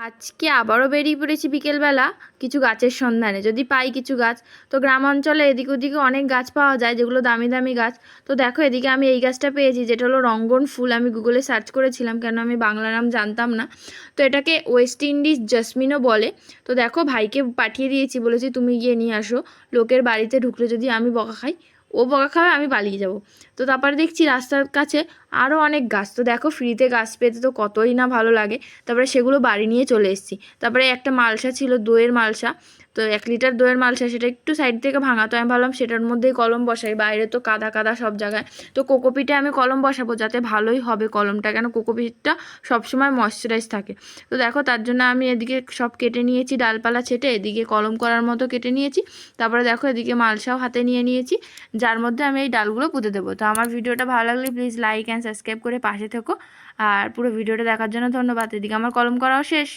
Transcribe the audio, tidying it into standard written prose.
আজকে আবারও বেরিয়ে পড়েছি বিকেলবেলা কিছু গাছের সন্ধানে, যদি পাই কিছু গাছ। তো গ্রাম অঞ্চলে এদিক ওদিকে অনেক গাছ পাওয়া যায় যেগুলো দামি দামি গাছ। তো দেখো এদিকে আমি এই গাছটা পেয়েছি, যেটা হলো রঙ্গন ফুল। আমি গুগলে সার্চ করেছিলাম, কেন আমি বাংলা নাম জানতাম না। তো এটাকে ওয়েস্ট ইন্ডিজ জেসমিনও বলে। তো দেখো ভাইকে পাঠিয়ে দিয়েছি, বলেছি তুমি গিয়ে নিয়ে আসো। লোকের বাড়িতে ঢুকলে যদি আমি বকা খাই, ও বকা খাবে, আমি পালিয়ে যাব। তো তারপরে দেখছি রাস্তার কাছে আরও অনেক গাছ। তো দেখো ফ্রিতে গাছ পেতে তো কতই না ভালো লাগে। তারপরে সেগুলো বাড়ি নিয়ে চলে এসেছি। তারপরে একটা মালসা ছিল, দইয়ের মালসা। তো 1 লিটার দইয়ের মালসা, সেটা একটু সাইড থেকে ভাঙা। তো আমি ভাবলাম সেটার মধ্যেই কলম বসাই, বাইরে তো কাদা কাদা সব জায়গায়। তো কোকোপিটে আমি কলম বসাবো, যাতে ভালোই হবে কলমটা, কেন কোকোপিটটা সবসময় ময়শ্চারাইজ থাকে। তো দেখো তার জন্য আমি এদিকে সব কেটে নিয়েছি, ডালপালা ছেটে এদিকে কলম করার মতো কেটে নিয়েছি। তারপরে দেখো এদিকে মালসাও হাতে নিয়ে নিয়েছি, যার মধ্যে আমি এই ডালগুলো পুঁতে দেবো। তো আমার ভিডিওটা ভালো লাগলে প্লিজ লাইক অ্যান্ড সাবস্ক্রাইব করে পাশে থেকো। আর পুরো ভিডিওটা দেখার জন্য ধন্যবাদ। এদিকে আমার কলম করাও শেষ।